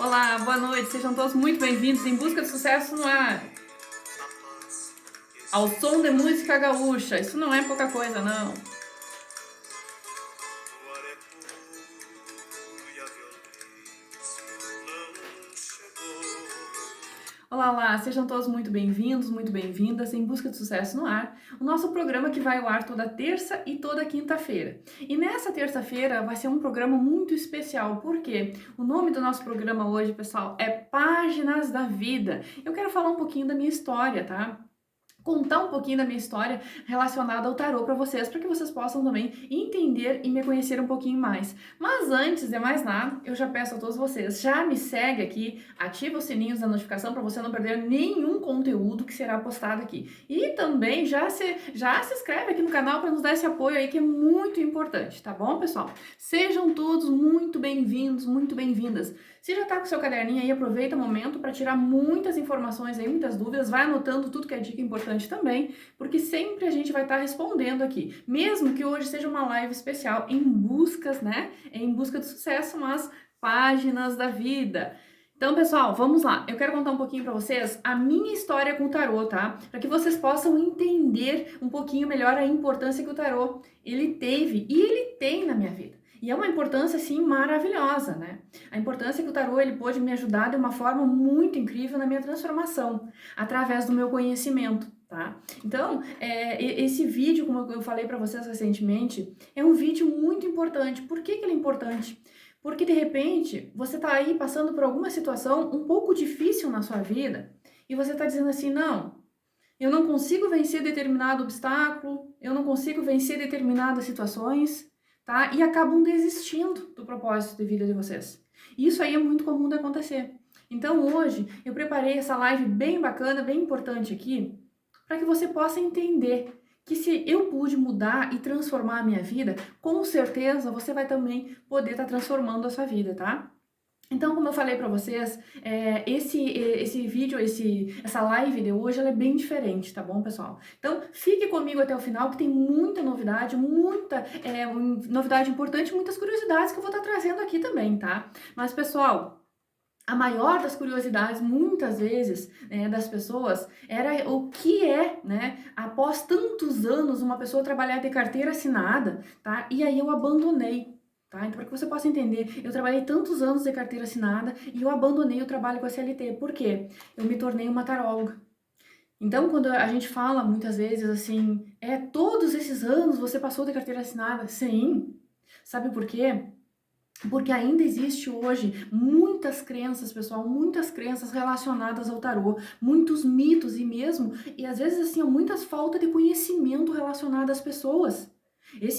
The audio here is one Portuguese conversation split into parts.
Olá, boa noite, sejam todos muito bem-vindos em Busca de Sucesso no Ar. Ao som de música gaúcha, isso não é pouca coisa, não. Olá, olá, sejam todos muito bem-vindos, muito bem-vindas em Busca de Sucesso no Ar, o nosso programa que vai ao ar toda terça e toda quinta-feira. E nessa terça-feira vai ser um programa muito especial, porque o nome do nosso programa hoje, pessoal, é Páginas da Vida. Eu quero falar um pouquinho da minha história, tá? Contar um pouquinho da minha história relacionada ao tarô para vocês, para que vocês possam também entender e me conhecer um pouquinho mais. Mas antes de mais nada, eu já peço a todos vocês, já me segue aqui, ativa os sininhos da notificação para você não perder nenhum conteúdo que será postado aqui. E também já se inscreve aqui no canal para nos dar esse apoio aí que é muito importante, tá bom, pessoal? Sejam todos muito bem-vindos, muito bem-vindas. Se já tá com o seu caderninho aí, aproveita o momento para tirar muitas informações aí, muitas dúvidas, vai anotando tudo que é dica importante também, porque sempre a gente vai estar respondendo aqui, mesmo que hoje seja uma live especial em buscas, né? Em busca de sucesso, mas páginas da vida. Então, pessoal, vamos lá. Eu quero contar um pouquinho para vocês a minha história com o tarô, tá? Para que vocês possam entender um pouquinho melhor a importância que o tarô ele teve e ele tem na minha vida. E é uma importância, assim, maravilhosa, né? A importância que o tarô, ele pôde me ajudar de uma forma muito incrível na minha transformação, através do meu conhecimento, tá? Então, esse vídeo, como eu falei para vocês recentemente, é um vídeo muito importante. Por que ele é importante? Porque, de repente, você tá aí passando por alguma situação um pouco difícil na sua vida e você tá dizendo assim, não, eu não consigo vencer determinado obstáculo, eu não consigo vencer determinadas situações, tá? E acabam desistindo do propósito de vida de vocês. Isso aí é muito comum de acontecer. Então hoje eu preparei essa live bem bacana, bem importante aqui, para que você possa entender que se eu pude mudar e transformar a minha vida, com certeza você vai também poder estar transformando a sua vida, tá? Então, como eu falei para vocês, esse vídeo, essa live de hoje, ela é bem diferente, tá bom, pessoal? Então, fique comigo até o final, que tem muita novidade, novidade importante, muitas curiosidades que eu vou estar trazendo aqui também, tá? Mas, pessoal, a maior das curiosidades, muitas vezes, das pessoas, era o que é, né, após tantos anos, uma pessoa trabalhar de carteira assinada, tá? E aí eu abandonei. Tá? Então, para que você possa entender, eu trabalhei tantos anos de carteira assinada e eu abandonei o trabalho com a CLT. Por quê? Eu me tornei uma taróloga. Então, quando a gente fala muitas vezes assim, todos esses anos você passou de carteira assinada? Sim. Sabe por quê? Porque ainda existe hoje muitas crenças, pessoal, muitas crenças relacionadas ao tarô, muitos mitos e às vezes assim, muitas faltas de conhecimento relacionadas às pessoas.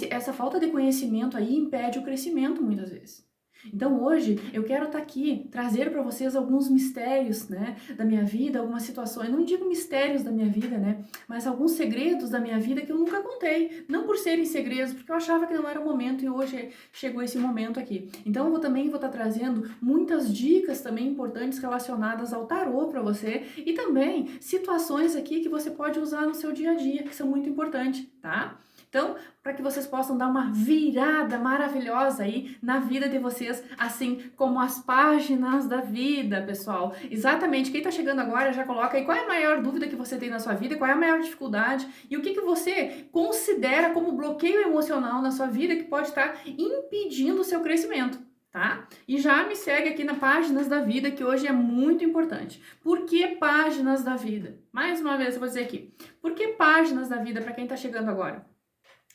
Essa falta de conhecimento aí impede o crescimento muitas vezes. Então hoje eu quero estar aqui, trazer para vocês alguns mistérios, né, da minha vida, algumas situações, não digo mistérios da minha vida, né, mas alguns segredos da minha vida que eu nunca contei, não por serem segredos, porque eu achava que não era o momento e hoje chegou esse momento aqui. Então eu também vou estar trazendo muitas dicas também importantes relacionadas ao tarô para você e também situações aqui que você pode usar no seu dia a dia, que são muito importantes, tá? Então, para que vocês possam dar uma virada maravilhosa aí na vida de vocês, assim como as páginas da vida, pessoal. Exatamente, quem tá chegando agora já coloca aí qual é a maior dúvida que você tem na sua vida, qual é a maior dificuldade e o que você considera como bloqueio emocional na sua vida que pode estar impedindo o seu crescimento. Tá? E já me segue aqui na Páginas da Vida, que hoje é muito importante. Por que Páginas da Vida? Mais uma vez eu vou dizer aqui. Por que Páginas da Vida para quem tá chegando agora?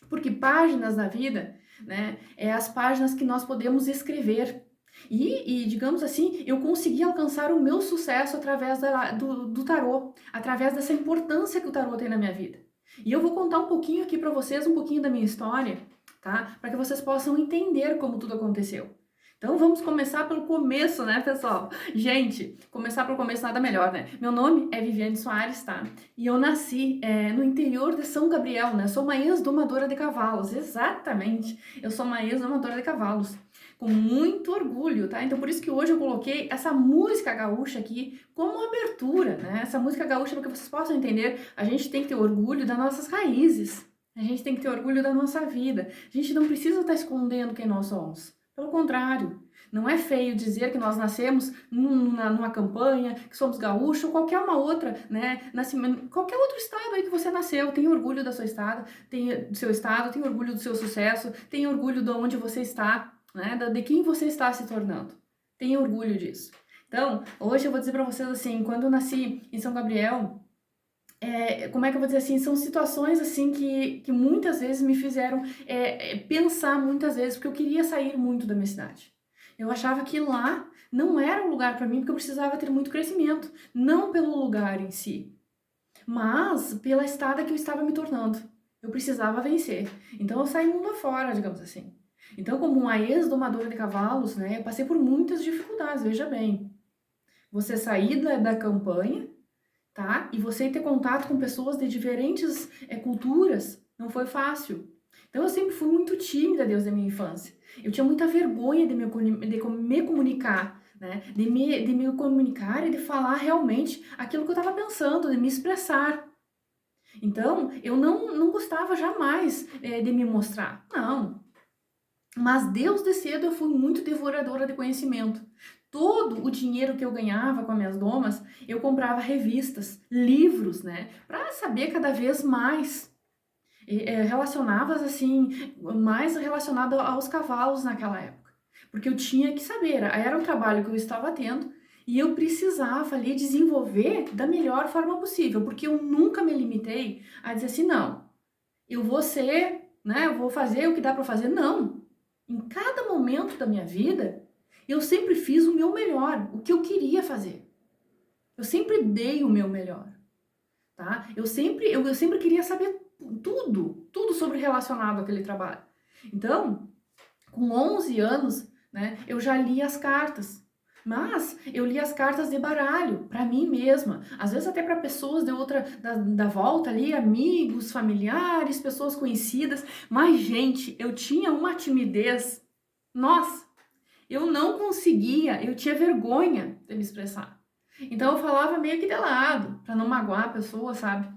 Porque páginas da vida, né, é as páginas que nós podemos escrever. Digamos assim, eu consegui alcançar o meu sucesso através do tarô, através dessa importância que o tarô tem na minha vida. E eu vou contar um pouquinho aqui para vocês, um pouquinho da minha história, tá? Para que vocês possam entender como tudo aconteceu. Então vamos começar pelo começo, né, pessoal? Gente, começar pelo começo nada melhor, né? Meu nome é Viviane Soares, tá? E eu nasci no interior de São Gabriel, né? Sou uma ex-domadora de cavalos, exatamente. Eu sou uma ex-domadora de cavalos, com muito orgulho, tá? Então por isso que hoje eu coloquei essa música gaúcha aqui como abertura, né? Essa música gaúcha para que vocês possam entender, a gente tem que ter orgulho das nossas raízes. A gente tem que ter orgulho da nossa vida. A gente não precisa estar escondendo quem nós somos. Pelo contrário, Não é feio dizer que nós nascemos numa campanha, que somos gaúchos, ou qualquer uma outra, né? Qualquer outro estado aí que você nasceu, tem orgulho da sua estado, do seu estado, tem orgulho do seu sucesso, tem orgulho de onde você está, né? De quem você está se tornando. Tem orgulho disso. Então, hoje eu vou dizer para vocês assim, quando eu nasci em São Gabriel, como é que eu vou dizer assim, são situações assim que muitas vezes me fizeram pensar muitas vezes, porque eu queria sair muito da minha cidade. Eu achava que lá não era um lugar para mim, porque eu precisava ter muito crescimento, não pelo lugar em si, mas pela estada que eu estava me tornando. Eu precisava vencer. Então eu saí mundo afora, digamos assim. Então, como uma ex-domadora de cavalos, né, eu passei por muitas dificuldades, veja bem. Você sair da campanha, tá? E você ter contato com pessoas de diferentes culturas não foi fácil. Então eu sempre fui muito tímida desde a minha infância. Eu tinha muita vergonha de me comunicar, né? De me comunicar e de falar realmente aquilo que eu estava pensando, de me expressar. Então eu não gostava jamais de me mostrar. Não. Mas desde cedo eu fui muito devoradora de conhecimento. Todo o dinheiro que eu ganhava com as minhas domas, eu comprava revistas, livros, né? Para saber cada vez mais. Relacionadas assim, mais relacionado aos cavalos naquela época. Porque eu tinha que saber, era o trabalho que eu estava tendo e eu precisava ali desenvolver da melhor forma possível. Porque eu nunca me limitei a dizer assim, não, eu vou ser, né? Eu vou fazer o que dá para fazer. Não. Em cada momento da minha vida, eu sempre fiz o meu melhor, o que eu queria fazer. Eu sempre dei o meu melhor, tá? Eu sempre queria saber tudo sobre relacionado àquele trabalho. Então, com 11 anos, né, eu já li as cartas. Mas eu li as cartas de baralho, para mim mesma. Às vezes até para pessoas da volta ali, amigos, familiares, pessoas conhecidas. Mas, gente, eu tinha uma timidez. Nossa, eu não conseguia, eu tinha vergonha de me expressar. Então eu falava meio que de lado, para não magoar a pessoa, sabe?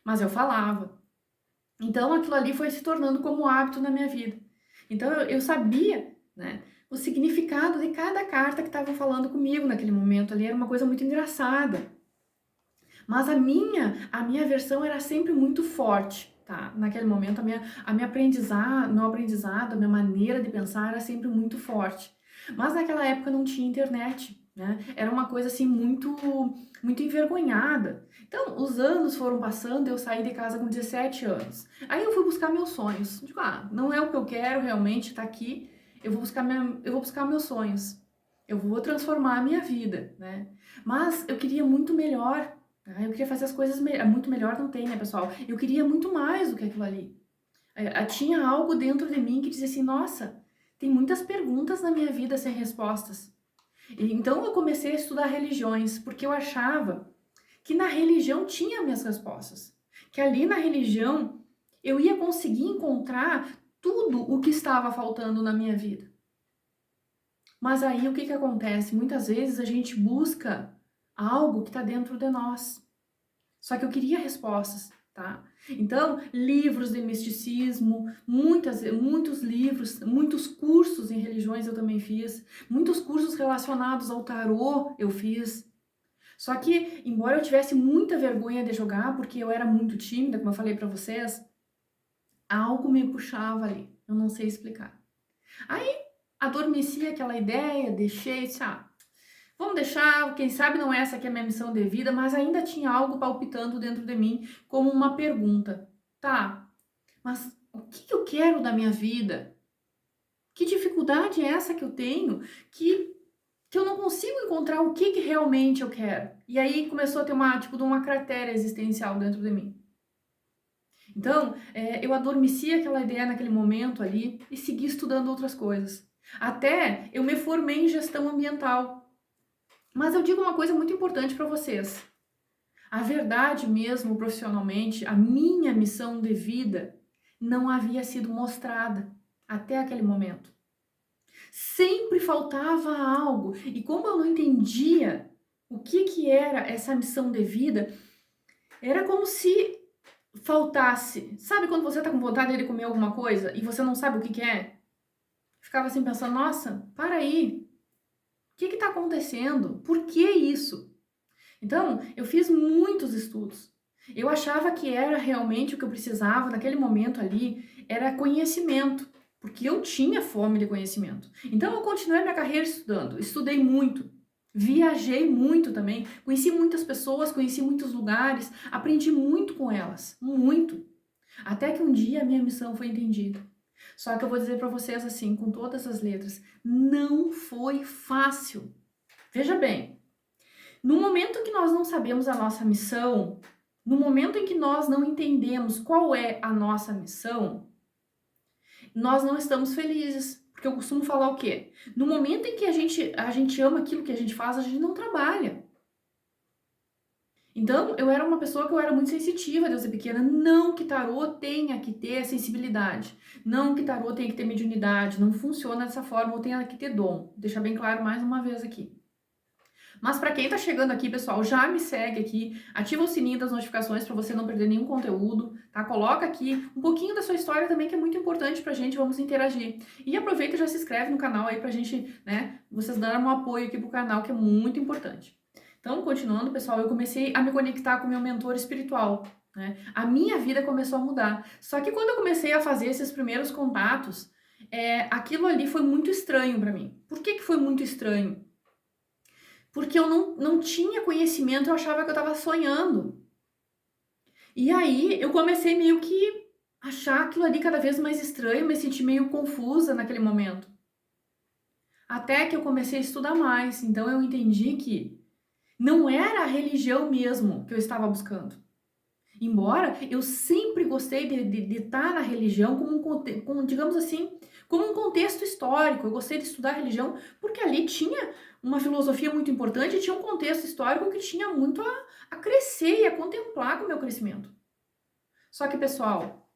Mas eu falava. Então aquilo ali foi se tornando como hábito na minha vida. Então eu sabia, né, o significado de cada carta que estava falando comigo naquele momento ali, era uma coisa muito engraçada. Mas a minha versão era sempre muito forte, tá? Naquele momento meu aprendizado, a minha maneira de pensar era sempre muito forte. Mas naquela época não tinha internet, né? Era uma coisa assim muito envergonhada. Então, os anos foram passando, eu saí de casa com 17 anos. Aí eu fui buscar meus sonhos. Digo, não é o que eu quero realmente tá aqui. Eu vou buscar meus sonhos. Eu vou transformar a minha vida, né? Mas eu queria muito melhor. Eu queria fazer as coisas muito melhor, não tem, né, pessoal? Eu queria muito mais do que aquilo ali. Tinha algo dentro de mim que dizia assim, nossa, tem muitas perguntas na minha vida sem respostas. Então eu comecei a estudar religiões, porque eu achava que na religião tinha minhas respostas. Que ali na religião eu ia conseguir encontrar tudo o que estava faltando na minha vida. Mas aí o que acontece? Muitas vezes a gente busca algo que está dentro de nós. Só que eu queria respostas, tá? Então, livros de misticismo, muitos livros, muitos cursos em religiões eu também fiz, muitos cursos relacionados ao tarô eu fiz. Só que, embora eu tivesse muita vergonha de jogar, porque eu era muito tímida, como eu falei pra vocês, algo me puxava ali, eu não sei explicar. Aí, adormeci aquela ideia, deixei, vamos deixar, quem sabe não é essa que é a minha missão de vida, mas ainda tinha algo palpitando dentro de mim como uma pergunta. Tá, mas o que eu quero da minha vida? Que dificuldade é essa que eu tenho que eu não consigo encontrar o que realmente eu quero? E aí começou a ter uma cratera existencial dentro de mim. Então, eu adormeci aquela ideia naquele momento ali e segui estudando outras coisas. Até eu me formei em gestão ambiental. Mas eu digo uma coisa muito importante para vocês. A verdade mesmo, profissionalmente, a minha missão de vida não havia sido mostrada até aquele momento. Sempre faltava algo. E como eu não entendia o que era essa missão de vida, era como se faltasse. Sabe quando você tá com vontade de comer alguma coisa e você não sabe o que é? Ficava assim pensando, nossa, para aí. está acontecendo? Por que isso? Então, eu fiz muitos estudos. Eu achava que era realmente o que eu precisava naquele momento ali, era conhecimento, porque eu tinha fome de conhecimento. Então, eu continuei minha carreira estudando, estudei muito, viajei muito também, conheci muitas pessoas, conheci muitos lugares, aprendi muito com elas, muito. Até que um dia a minha missão foi entendida. Só que eu vou dizer para vocês assim, com todas as letras, não foi fácil. Veja bem, no momento que nós não sabemos a nossa missão, no momento em que nós não entendemos qual é a nossa missão, nós não estamos felizes. Porque eu costumo falar o quê? No momento em que a gente ama aquilo que a gente faz, a gente não trabalha. Então, eu era uma pessoa que eu era muito sensitiva desde pequena. Não que tarô tenha que ter sensibilidade. Não que tarô tenha que ter mediunidade. Não funciona dessa forma ou tenha que ter dom. Vou deixar bem claro mais uma vez aqui. Mas para quem tá chegando aqui, pessoal, já me segue aqui, ativa o sininho das notificações para você não perder nenhum conteúdo, tá? Coloca aqui um pouquinho da sua história também, que é muito importante pra gente, vamos interagir. E aproveita e já se inscreve no canal aí pra gente, né, vocês darem um apoio aqui pro canal, que é muito importante. Então, continuando, pessoal, eu comecei a me conectar com o meu mentor espiritual, né? A minha vida começou a mudar. Só que quando eu comecei a fazer esses primeiros contatos, aquilo ali foi muito estranho para mim. Por que que foi muito estranho? Porque eu não tinha conhecimento, eu achava que eu estava sonhando. E aí eu comecei meio que achar aquilo ali cada vez mais estranho, me senti meio confusa naquele momento. Até que eu comecei a estudar mais, então eu entendi que não era a religião mesmo que eu estava buscando. Embora eu sempre gostei de estar na religião como digamos assim, como um contexto histórico. Eu gostei de estudar religião porque ali tinha uma filosofia muito importante e tinha um contexto histórico que tinha muito a crescer e a contemplar com o meu crescimento. Só que, pessoal,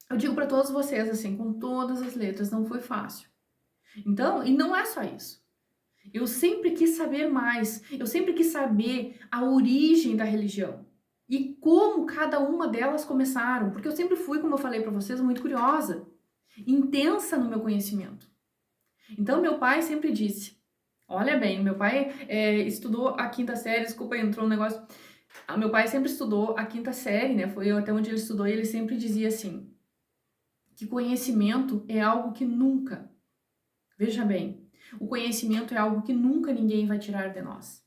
eu digo para todos vocês assim, com todas as letras, não foi fácil. Então, e não é só isso. Eu sempre quis saber mais, eu sempre quis saber a origem da religião e como cada uma delas começaram, porque eu sempre fui, como eu falei para vocês, muito curiosa, intensa no meu conhecimento. Então, meu pai sempre disse, olha bem, meu pai estudou a quinta série, desculpa, entrou um negócio. Meu pai sempre estudou a quinta série, né? Foi até onde ele estudou e ele sempre dizia assim, que conhecimento é algo que nunca, veja bem, o conhecimento é algo que nunca ninguém vai tirar de nós.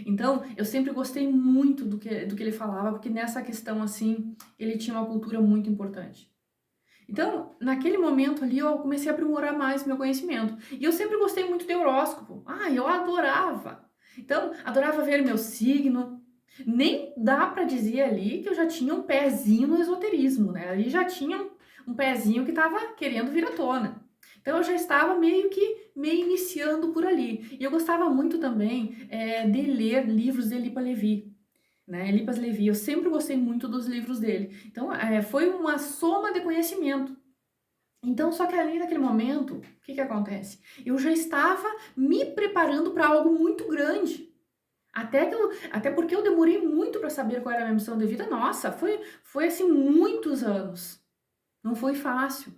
Então, eu sempre gostei muito do que ele falava, porque nessa questão, assim, ele tinha uma cultura muito importante. Então, naquele momento ali, eu comecei a aprimorar mais meu conhecimento. E eu sempre gostei muito de horóscopo. Eu adorava. Então, adorava ver meu signo. Nem dá para dizer ali que eu já tinha um pezinho no esoterismo, né? Ali já tinha um pezinho que estava querendo vir à tona. Então, eu já estava meio iniciando por ali. E eu gostava muito também de ler livros de Lipa Levi, né? Eliphas Levi, eu sempre gostei muito dos livros dele. Então, foi uma soma de conhecimento. Então, só que ali naquele momento, o que acontece? Eu já estava me preparando para algo muito grande. Até porque eu demorei muito para saber qual era a minha missão de vida. Nossa, foi assim muitos anos. Não foi fácil.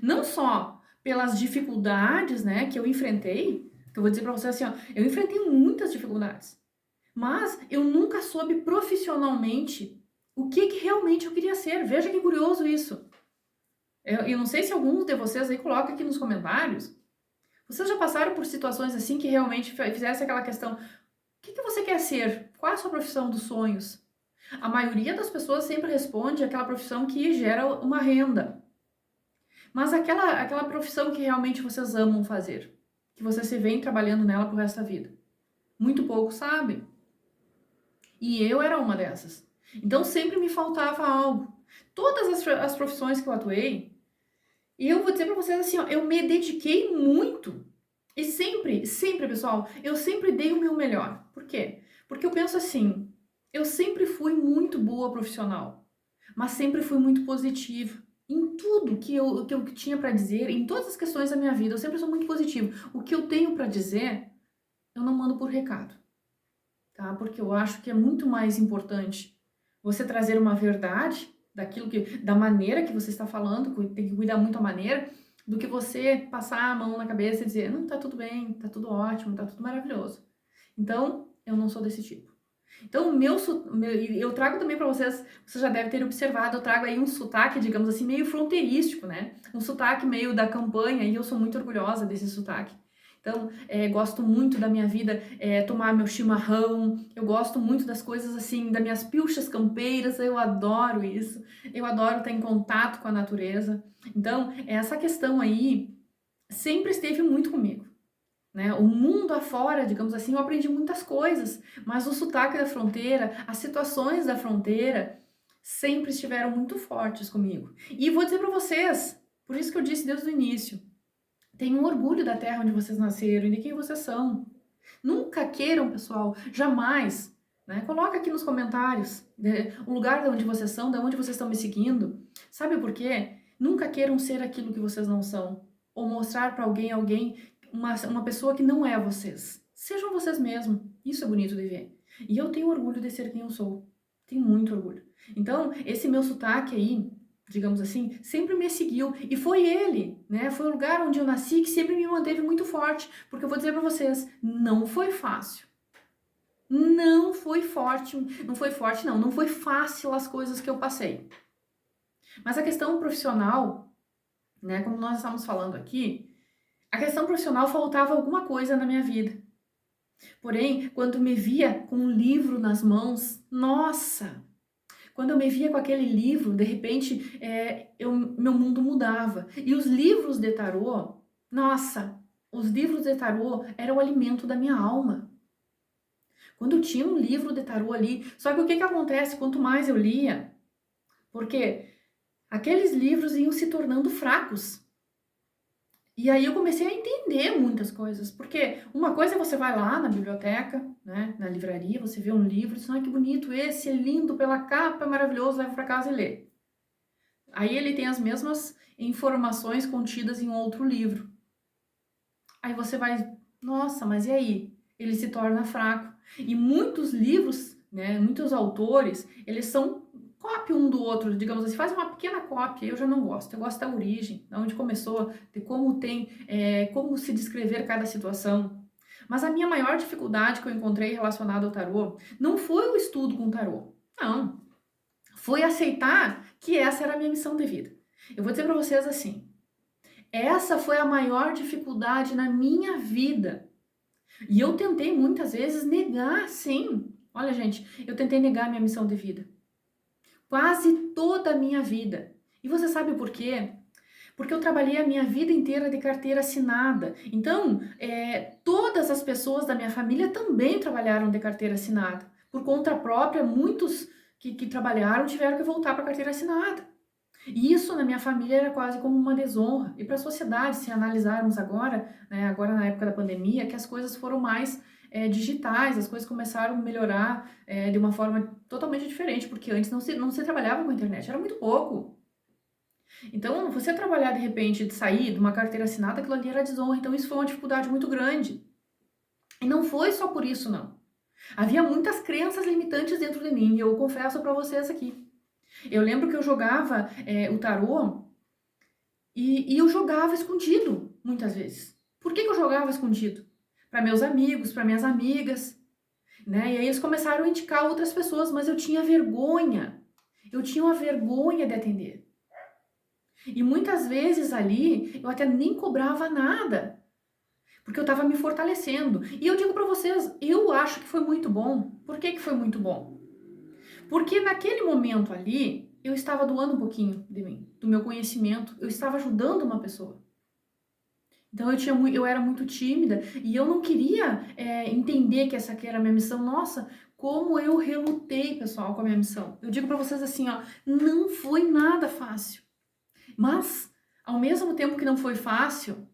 Não só pelas dificuldades, né, que eu enfrentei, que eu vou dizer para você assim, ó, eu enfrentei muitas dificuldades. Mas eu nunca soube profissionalmente o que realmente eu queria ser. Veja que curioso isso. Eu não sei se alguns de vocês aí colocam aqui nos comentários. Vocês já passaram por situações assim que realmente fizesse aquela questão: o que você quer ser? Qual é a sua profissão dos sonhos? A maioria das pessoas sempre responde aquela profissão que gera uma renda. Mas aquela profissão que realmente vocês amam fazer, que vocês se veem trabalhando nela pro resto da vida. Muito poucos sabem. E eu era uma dessas. Então sempre me faltava algo. Todas as profissões que eu atuei, e eu vou dizer pra vocês assim, ó, eu me dediquei muito. E sempre, pessoal, eu sempre dei o meu melhor. Por quê? Porque eu penso assim, eu sempre fui muito boa profissional, mas sempre fui muito positiva. Em tudo que eu tinha pra dizer, em todas as questões da minha vida, eu sempre sou muito positiva. O que eu tenho pra dizer, eu não mando por recado. Tá? Porque eu acho que é muito mais importante você trazer uma verdade da maneira que você está falando, tem que cuidar muito a maneira, do que você passar a mão na cabeça e dizer, não, tá tudo bem, tá tudo ótimo, tá tudo maravilhoso. Então, eu não sou desse tipo. Então, eu trago também para vocês, vocês já devem ter observado, eu trago aí um sotaque, digamos assim, meio fronteirístico, né? Um sotaque meio da campanha, e eu sou muito orgulhosa desse sotaque. Então, gosto muito da minha vida, tomar meu chimarrão, eu gosto muito das coisas assim, das minhas pilchas campeiras, eu adoro isso, eu adoro estar em contato com a natureza. Então, essa questão aí sempre esteve muito comigo. Né? O mundo afora, digamos assim, eu aprendi muitas coisas, mas o sotaque da fronteira, as situações da fronteira sempre estiveram muito fortes comigo. E vou dizer para vocês, por isso que eu disse desde o início, tenham orgulho da terra onde vocês nasceram e de quem vocês são. Nunca queiram, pessoal, jamais, né? Coloca aqui nos comentários, né, o lugar de onde vocês são, de onde vocês estão me seguindo. Sabe por quê? Nunca queiram ser aquilo que vocês não são, ou mostrar para alguém, uma pessoa que não é vocês. Sejam vocês mesmos. Isso é bonito de ver. E eu tenho orgulho de ser quem eu sou. Tenho muito orgulho. Então, esse meu sotaque aí, digamos assim, sempre me seguiu. E foi ele, né? Foi o lugar onde eu nasci que sempre me manteve muito forte. Porque eu vou dizer pra vocês, não foi fácil. Não foi forte, não foi fácil as coisas que eu passei. Mas a questão profissional, né, como nós estamos falando aqui, a questão profissional faltava alguma coisa na minha vida. Porém, quando me via com um livro nas mãos, nossa! Quando eu me via com aquele livro, de repente, meu mundo mudava. E os livros de tarô, nossa! Os livros de tarô eram o alimento da minha alma. Quando eu tinha um livro de tarô ali, só que o que acontece? Quanto mais eu lia, porque aqueles livros iam se tornando fracos. E aí eu comecei a entender muitas coisas, porque uma coisa é você vai lá na biblioteca, né, na livraria, você vê um livro e diz, que bonito esse, é lindo pela capa, é maravilhoso, leva para casa e lê. Aí ele tem as mesmas informações contidas em outro livro. Aí você vai, nossa, mas e aí? Ele se torna fraco. E muitos livros, né, muitos autores, eles são cópia um do outro, digamos assim, faz uma pequena cópia, eu já não gosto, eu gosto da origem, de onde começou, de como como se descrever cada situação. Mas a minha maior dificuldade que eu encontrei relacionada ao tarô não foi o estudo com o tarô, não, foi aceitar que essa era a minha missão de vida. Eu vou dizer para vocês assim, essa foi a maior dificuldade na minha vida. E eu tentei muitas vezes negar, sim. Olha, gente, eu tentei negar a minha missão de vida. Quase toda a minha vida. E você sabe por quê? Porque eu trabalhei a minha vida inteira de carteira assinada. Então, todas as pessoas da minha família também trabalharam de carteira assinada. Por conta própria, muitos que trabalharam tiveram que voltar para a carteira assinada. E isso na minha família era quase como uma desonra. E para a sociedade, se analisarmos agora, né, agora na época da pandemia, que as coisas foram mais digitais, as coisas começaram a melhorar de uma forma totalmente diferente, porque antes não se trabalhava com a internet, era muito pouco. Então, você trabalhar de repente, de sair de uma carteira assinada, aquilo ali era desonra. Então, isso foi uma dificuldade muito grande. E não foi só por isso, não. Havia muitas crenças limitantes dentro de mim, e eu confesso para vocês aqui. Eu lembro que eu jogava o tarô e eu jogava escondido, muitas vezes. Por que eu jogava escondido? Para meus amigos, para minhas amigas, né? E aí eles começaram a indicar outras pessoas, mas eu tinha vergonha. Eu tinha uma vergonha de atender. E muitas vezes ali eu até nem cobrava nada, porque eu estava me fortalecendo. E eu digo para vocês, eu acho que foi muito bom. Por que foi muito bom? Porque naquele momento ali, eu estava doando um pouquinho de mim, do meu conhecimento, eu estava ajudando uma pessoa. Então eu era muito tímida e eu não queria entender que essa aqui era a minha missão. Nossa, como eu relutei, pessoal, com a minha missão. Eu digo para vocês assim, ó, não foi nada fácil. Mas, ao mesmo tempo que não foi fácil,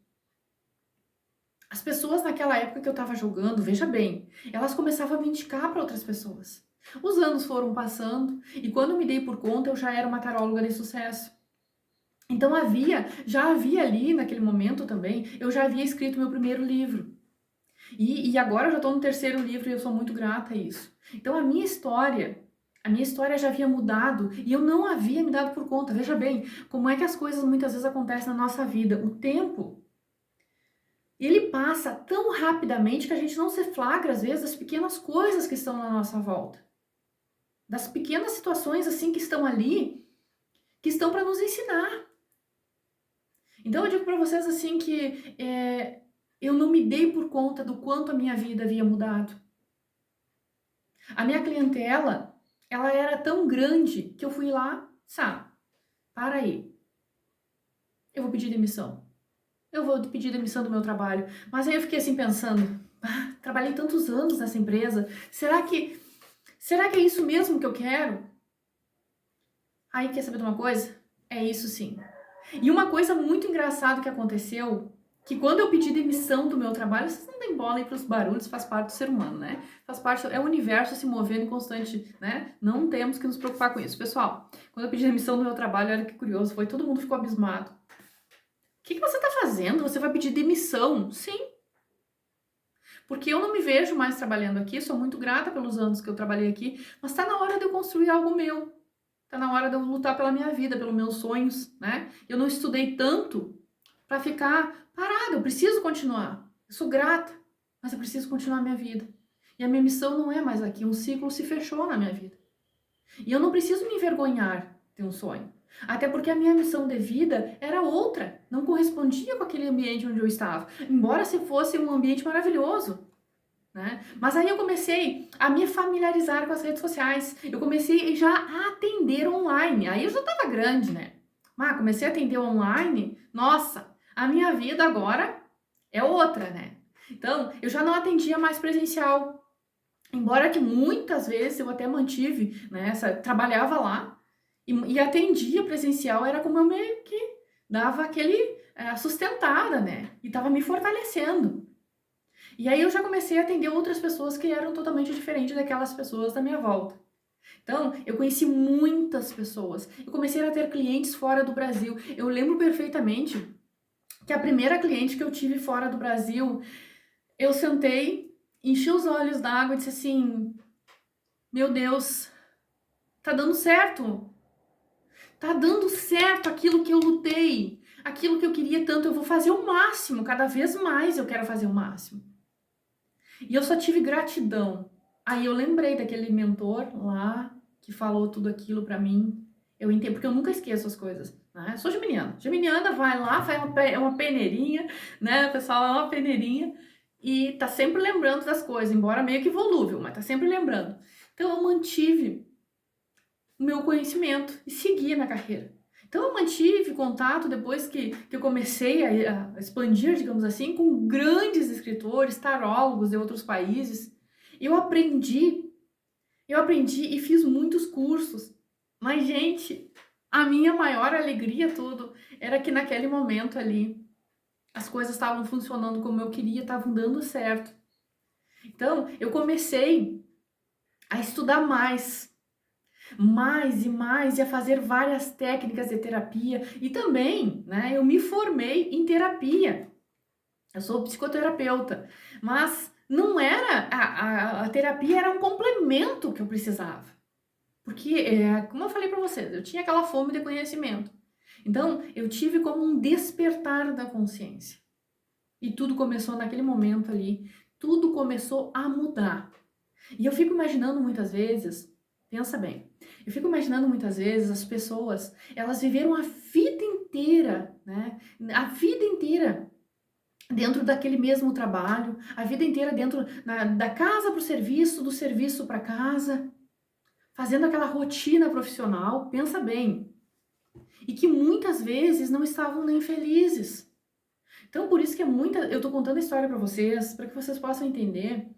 as pessoas naquela época que eu estava jogando, veja bem, elas começavam a me indicar para outras pessoas. Os anos foram passando e quando eu me dei por conta, eu já era uma taróloga de sucesso. Então já havia ali naquele momento também, eu já havia escrito meu primeiro livro. E agora eu já estou no terceiro livro e eu sou muito grata a isso. Então a minha história, A minha história já havia mudado e eu não havia me dado por conta. Veja bem, como é que as coisas muitas vezes acontecem na nossa vida. O tempo, ele passa tão rapidamente que a gente não se flagra, às vezes, das pequenas coisas que estão na nossa volta. Das pequenas situações, assim, que estão ali, que estão para nos ensinar. Então, eu digo para vocês, assim, que eu não me dei por conta do quanto a minha vida havia mudado. A minha clientela, ela era tão grande que eu fui lá, sabe? Para aí. Eu vou pedir demissão. Eu vou pedir demissão do meu trabalho. Mas aí eu fiquei assim pensando, trabalhei tantos anos nessa empresa, será que é isso mesmo que eu quero? Aí, quer saber de uma coisa? É isso sim. E uma coisa muito engraçada que aconteceu, que quando eu pedi demissão do meu trabalho, vocês não têm bola aí para os barulhos, faz parte do ser humano, né? Faz parte, é o universo se movendo em constante, né? Não temos que nos preocupar com isso. Pessoal, quando eu pedi demissão do meu trabalho, olha que curioso, foi todo mundo ficou abismado. O que você está fazendo? Você vai pedir demissão? Sim. Porque eu não me vejo mais trabalhando aqui, sou muito grata pelos anos que eu trabalhei aqui, mas está na hora de eu construir algo meu. Está na hora de eu lutar pela minha vida, pelos meus sonhos, né? Eu não estudei tanto para ficar parada, eu preciso continuar. Eu sou grata, mas eu preciso continuar a minha vida. E a minha missão não é mais aqui, um ciclo se fechou na minha vida. E eu não preciso me envergonhar de um sonho. Até porque a minha missão de vida era outra, não correspondia com aquele ambiente onde eu estava. Embora se fosse um ambiente maravilhoso, né? Mas aí eu comecei a me familiarizar com as redes sociais. Eu comecei já a atender online. Aí eu já estava grande, né? Mas comecei a atender online. Nossa, a minha vida agora é outra, né? Então, eu já não atendia mais presencial. Embora que muitas vezes eu até mantive, né? Trabalhava lá e atendia presencial. Era como eu meio que dava aquele sustentada, né? E estava me fortalecendo. E aí eu já comecei a atender outras pessoas que eram totalmente diferentes daquelas pessoas da minha volta. Então, eu conheci muitas pessoas. Eu comecei a ter clientes fora do Brasil. Eu lembro perfeitamente que a primeira cliente que eu tive fora do Brasil, eu sentei, enchi os olhos d'água e disse assim: meu Deus, tá dando certo. Tá dando certo aquilo que eu lutei, aquilo que eu queria tanto. Eu vou fazer o máximo, cada vez mais eu quero fazer o máximo. E eu só tive gratidão. Aí eu lembrei daquele mentor lá que falou tudo aquilo pra mim. Eu entendo, porque eu nunca esqueço as coisas, né? Eu sou geminiana. Geminiana vai lá, faz uma peneirinha, né? O pessoal é uma peneirinha e tá sempre lembrando das coisas, embora meio que volúvel, mas tá sempre lembrando. Então eu mantive o meu conhecimento e segui na carreira. Então eu mantive contato depois que eu comecei a expandir, digamos assim, com grandes escritores, tarólogos de outros países. Eu aprendi e fiz muitos cursos. Mas, gente, a minha maior alegria tudo era que naquele momento ali as coisas estavam funcionando como eu queria, estavam dando certo. Então, eu comecei a estudar mais e mais, e a fazer várias técnicas de terapia. E também, né, eu me formei em terapia. Eu sou psicoterapeuta, mas não era, a terapia era um complemento que eu precisava. Porque, como eu falei para vocês, eu tinha aquela fome de conhecimento. Então, eu tive como um despertar da consciência. E tudo começou naquele momento ali, tudo começou a mudar. E eu fico imaginando muitas vezes, pensa bem, eu fico imaginando muitas vezes as pessoas, elas viveram a vida inteira, né? A vida inteira dentro daquele mesmo trabalho, a vida inteira dentro da casa para o serviço, do serviço para casa, fazendo aquela rotina profissional, pensa bem, e que muitas vezes não estavam nem felizes. Então, por isso que eu tô contando a história para que vocês possam entender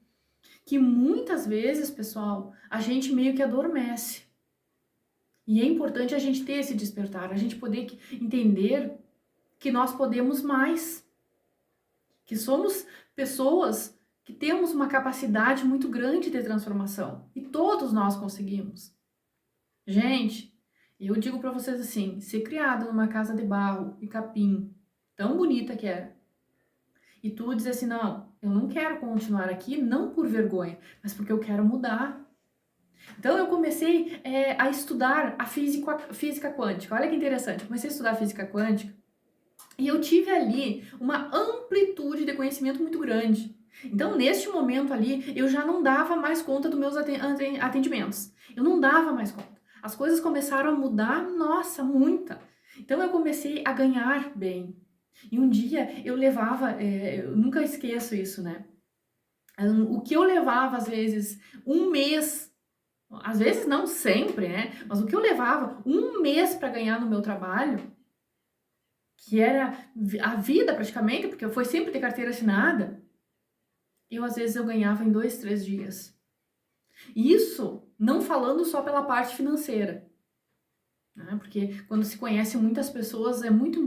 que muitas vezes, pessoal, a gente meio que adormece. E é importante a gente ter esse despertar, a gente poder entender que nós podemos mais, que somos pessoas que temos uma capacidade muito grande de transformação e todos nós conseguimos. Gente, eu digo para vocês assim, ser criada numa casa de barro e capim, tão bonita que era, e tu dizer assim, não, eu não quero continuar aqui, não por vergonha, mas porque eu quero mudar. Então eu comecei a estudar a física quântica. Olha que interessante, eu comecei a estudar física quântica e eu tive ali uma amplitude de conhecimento muito grande. Então, neste momento ali, eu já não dava mais conta dos meus atendimentos. Eu não dava mais conta. As coisas começaram a mudar, nossa, muita. Então, eu comecei a ganhar bem. E um dia eu levava, eu nunca esqueço isso, né? O que eu levava, às vezes, um mês, às vezes não sempre, né? Mas o que eu levava um mês para ganhar no meu trabalho, que era a vida praticamente, porque foi sempre ter carteira assinada, às vezes eu ganhava em 2, 3 dias. Isso não falando só pela parte financeira, né? Porque quando se conhece muitas pessoas é muito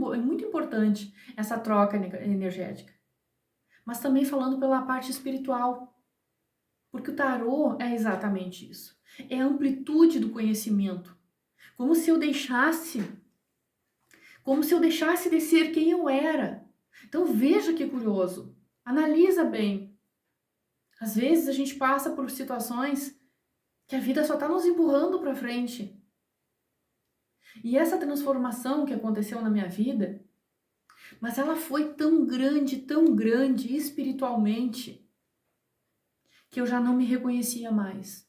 importante essa troca energética. Mas também falando pela parte espiritual, porque o tarô é exatamente isso. É a amplitude do conhecimento. Como se eu deixasse de ser quem eu era. Então veja que curioso. Analisa bem. Às vezes a gente passa por situações que a vida só está nos empurrando para frente. E essa transformação que aconteceu na minha vida, mas ela foi tão grande espiritualmente, que eu já não me reconhecia mais.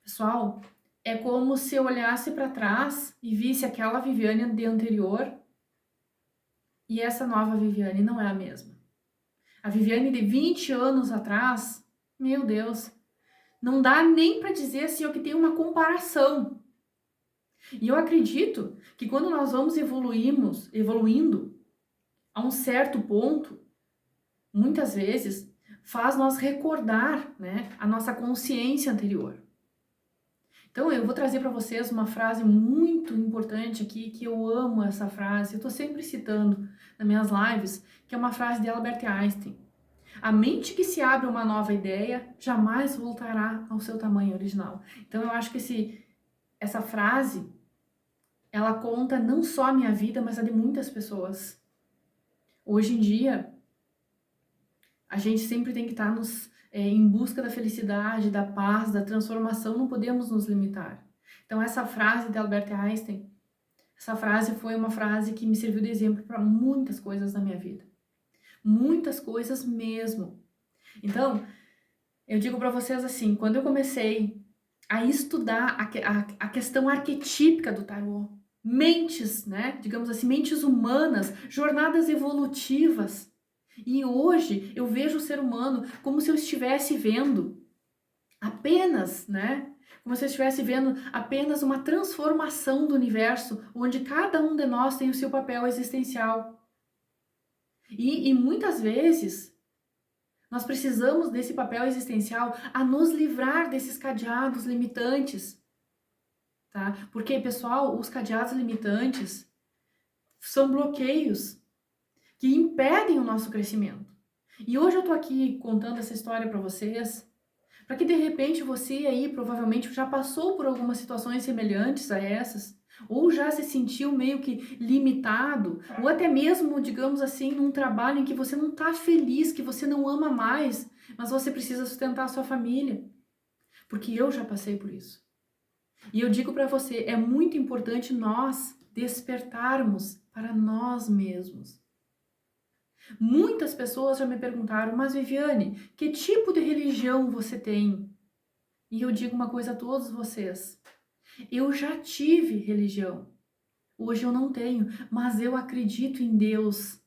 Pessoal, é como se eu olhasse para trás e visse aquela Viviane de anterior e essa nova Viviane não é a mesma. A Viviane de 20 anos atrás, meu Deus, não dá nem para dizer assim, ó, que tem uma comparação. E eu acredito que quando nós vamos evoluindo a um certo ponto, muitas vezes faz nós recordar, né, a nossa consciência anterior. Então eu vou trazer para vocês uma frase muito importante aqui, que eu amo essa frase, eu estou sempre citando nas minhas lives, que é uma frase de Albert Einstein. A mente que se abre a uma nova ideia jamais voltará ao seu tamanho original. Então eu acho que essa frase, ela conta não só a minha vida, mas a de muitas pessoas. Hoje em dia, a gente sempre tem que estar em busca da felicidade, da paz, da transformação, não podemos nos limitar. Então essa frase de Albert Einstein, essa frase foi uma frase que me serviu de exemplo para muitas coisas na minha vida. Muitas coisas mesmo. Então, eu digo para vocês assim, quando eu comecei a estudar a questão arquetípica do tarô, mentes, né, digamos assim, mentes humanas, jornadas evolutivas, e hoje eu vejo o ser humano como se eu estivesse vendo apenas, né, como se eu estivesse vendo apenas uma transformação do universo, onde cada um de nós tem o seu papel existencial. E muitas vezes nós precisamos desse papel existencial a nos livrar desses cadeados limitantes, tá? Porque, pessoal, os cadeados limitantes são bloqueios que impedem o nosso crescimento. E hoje eu tô aqui contando essa história para vocês, para que de repente você aí provavelmente já passou por algumas situações semelhantes a essas, ou já se sentiu meio que limitado, ou até mesmo, digamos assim, num trabalho em que você não está feliz, que você não ama mais, mas você precisa sustentar a sua família. Porque eu já passei por isso. E eu digo para você, é muito importante nós despertarmos para nós mesmos. Muitas pessoas já me perguntaram, mas Viviane, que tipo de religião você tem? E eu digo uma coisa a todos vocês. Eu já tive religião. Hoje eu não tenho, mas eu acredito em Deus.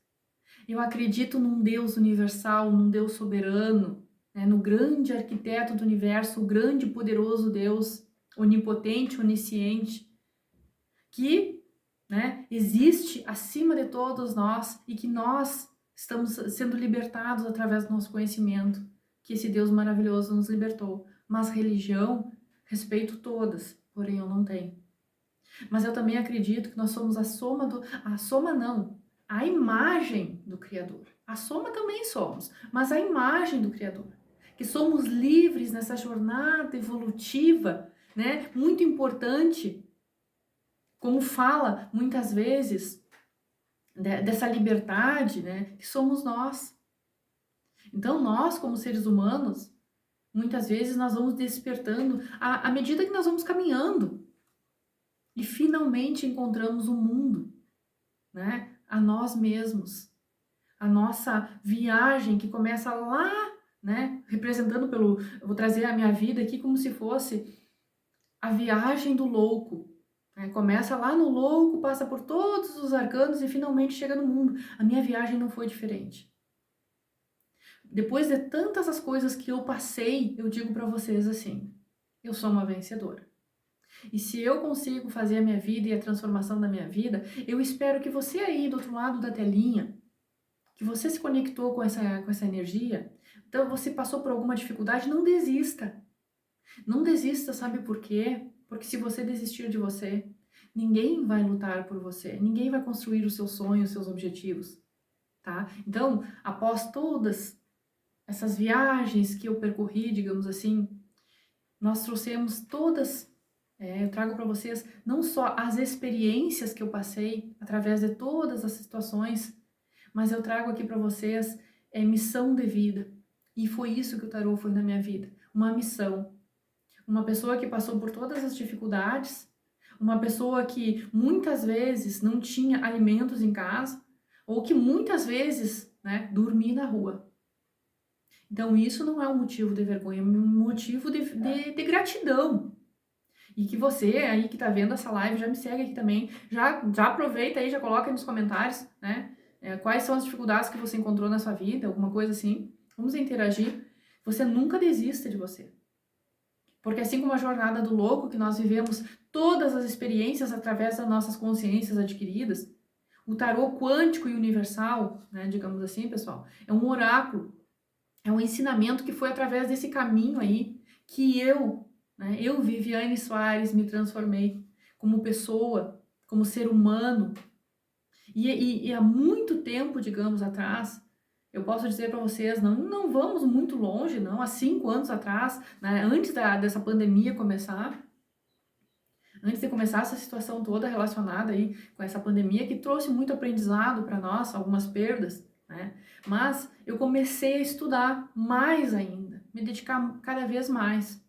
Eu acredito num Deus universal, num Deus soberano, né? No grande arquiteto do universo, o grande e poderoso Deus, onipotente, onisciente, que, né, existe acima de todos nós e que nós estamos sendo libertados através do nosso conhecimento, que esse Deus maravilhoso nos libertou. Mas religião, respeito todas, porém eu não tenho. Mas eu também acredito que nós somos a imagem do Criador. A soma também somos, mas a imagem do Criador. Que somos livres nessa jornada evolutiva, né? Muito importante, como fala muitas vezes dessa liberdade, né? Que somos nós. Então nós, como seres humanos, Muitas vezes nós vamos despertando à medida que nós vamos caminhando e finalmente encontramos o mundo, né? A nós mesmos. A nossa viagem que começa lá, né? Representando pelo... Eu vou trazer a minha vida aqui como se fosse a viagem do louco. Né? Começa lá no louco, passa por todos os arcanos e finalmente chega no mundo. A minha viagem não foi diferente. Depois de tantas as coisas que eu passei, eu digo para vocês assim: eu sou uma vencedora. E se eu consigo fazer a minha vida e a transformação da minha vida, eu espero que você aí do outro lado da telinha, que você se conectou com essa energia, então você passou por alguma dificuldade, não desista. Não desista, sabe por quê? Porque se você desistir de você, ninguém vai lutar por você, ninguém vai construir os seus sonhos, os seus objetivos, tá? Então, após todas essas viagens que eu percorri, digamos assim, nós trouxemos todas, eu trago para vocês não só as experiências que eu passei através de todas as situações, mas eu trago aqui para vocês missão de vida. E foi isso que o tarô foi na minha vida, uma missão. Uma pessoa que passou por todas as dificuldades, uma pessoa que muitas vezes não tinha alimentos em casa, ou que muitas vezes, né, dormia na rua. Então isso não é um motivo de vergonha, é um motivo de gratidão. E que você aí que tá vendo essa live, já me segue aqui também, já aproveita aí, já coloca aí nos comentários, né, quais são as dificuldades que você encontrou na sua vida, alguma coisa assim. Vamos interagir. Você nunca desista de você. Porque assim como a jornada do louco, que nós vivemos todas as experiências através das nossas consciências adquiridas, o tarô quântico e universal, né, digamos assim, pessoal, é um oráculo, é um ensinamento que foi através desse caminho aí que eu, Viviane Soares, me transformei como pessoa, como ser humano. E há muito tempo, digamos, atrás, eu posso dizer para vocês, não vamos muito longe, não, há 5 anos atrás, né, antes dessa pandemia começar, antes de começar essa situação toda relacionada aí com essa pandemia, que trouxe muito aprendizado para nós, algumas perdas, né, mas eu comecei a estudar mais ainda, me dedicar cada vez mais.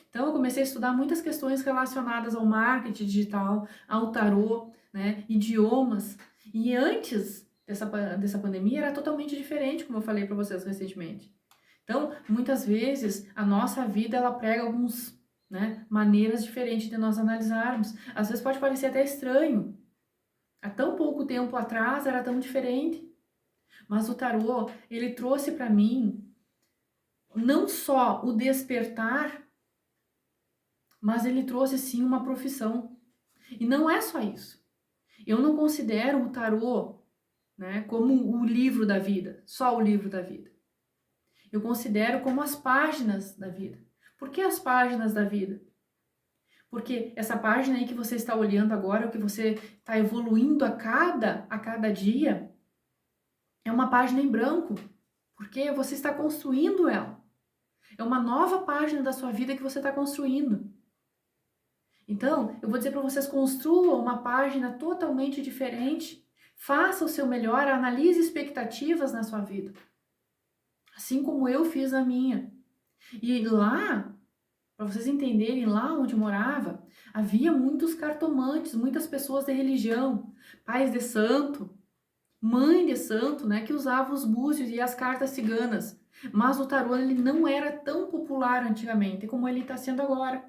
Então eu comecei a estudar muitas questões relacionadas ao marketing digital, ao tarô, né, idiomas, e antes dessa pandemia era totalmente diferente, como eu falei para vocês recentemente. Então, muitas vezes, a nossa vida, ela prega algumas, né, maneiras diferentes de nós analisarmos. Às vezes pode parecer até estranho. Há tão pouco tempo atrás era tão diferente. Mas o tarô, ele trouxe para mim não só o despertar, mas ele trouxe sim uma profissão. E não é só isso. Eu não considero o tarô, né, como o livro da vida, só o livro da vida. Eu considero como as páginas da vida. Por que as páginas da vida? Porque essa página aí que você está olhando agora, o que você está evoluindo a cada dia, é uma página em branco. Porque você está construindo ela. É uma nova página da sua vida que você está construindo. Então, eu vou dizer para vocês, construam uma página totalmente diferente. Faça o seu melhor, analise expectativas na sua vida. Assim como eu fiz a minha. E lá, para vocês entenderem, lá onde eu morava, havia muitos cartomantes, muitas pessoas de religião, pais de santo, mãe de santo, né, que usavam os búzios e as cartas ciganas. Mas o tarô, ele não era tão popular antigamente como ele está sendo agora.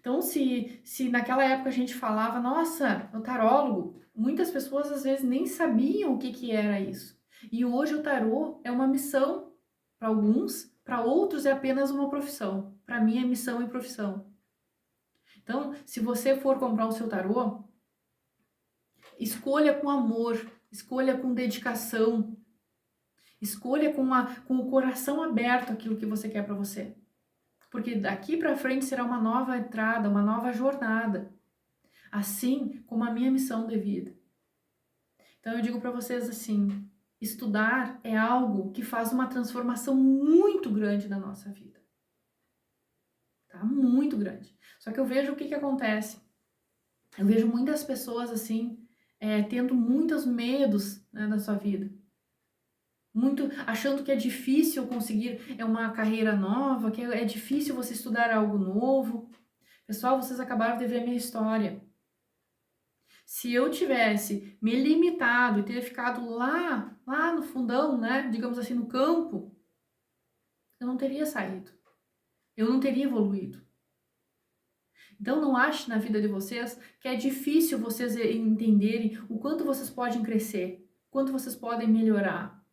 Então, se naquela época a gente falava, nossa, o tarólogo, muitas pessoas às vezes nem sabiam o que era isso. E hoje o tarô é uma missão para alguns, para outros é apenas uma profissão. Para mim é missão e profissão. Então, se você for comprar o seu tarô, escolha com amor, escolha com dedicação, escolha com o coração aberto aquilo que você quer para você. Porque daqui para frente será uma nova entrada, uma nova jornada, assim como a minha missão de vida. Então eu digo para vocês assim, estudar é algo que faz uma transformação muito grande na nossa vida. Tá? Muito grande. Só que eu vejo o que acontece. Eu vejo muitas pessoas assim, tendo muitos medos, né, na sua vida. muito achando que é difícil conseguir uma carreira nova, que é difícil você estudar algo novo. Pessoal, vocês acabaram de ver a minha história. Se eu tivesse me limitado e ter ficado lá no fundão, né, digamos assim, no campo, eu não teria saído. Eu não teria evoluído. Então não ache na vida de vocês que é difícil vocês entenderem o quanto vocês podem crescer, o quanto vocês podem melhorar,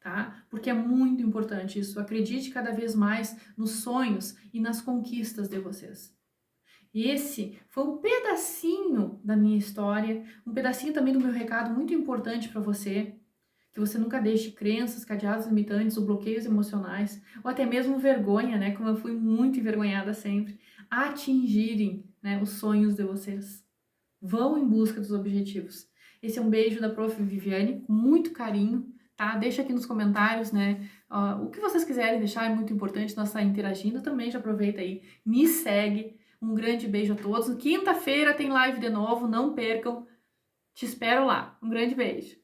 tá? Porque é muito importante isso. Acredite cada vez mais nos sonhos e nas conquistas de vocês. Esse foi um pedacinho da minha história, um pedacinho também do meu recado muito importante para você, que você nunca deixe crenças, cadeados limitantes ou bloqueios emocionais, ou até mesmo vergonha, né, como eu fui muito envergonhada sempre, atingirem, né, os sonhos de vocês. Vão em busca dos objetivos. Esse é um beijo da Prof. Viviane, com muito carinho, tá? Deixa aqui nos comentários, né, o que vocês quiserem deixar, é muito importante nós estar interagindo também, já aproveita aí, me segue. Um grande beijo a todos. Quinta-feira tem live de novo, não percam. Te espero lá. Um grande beijo.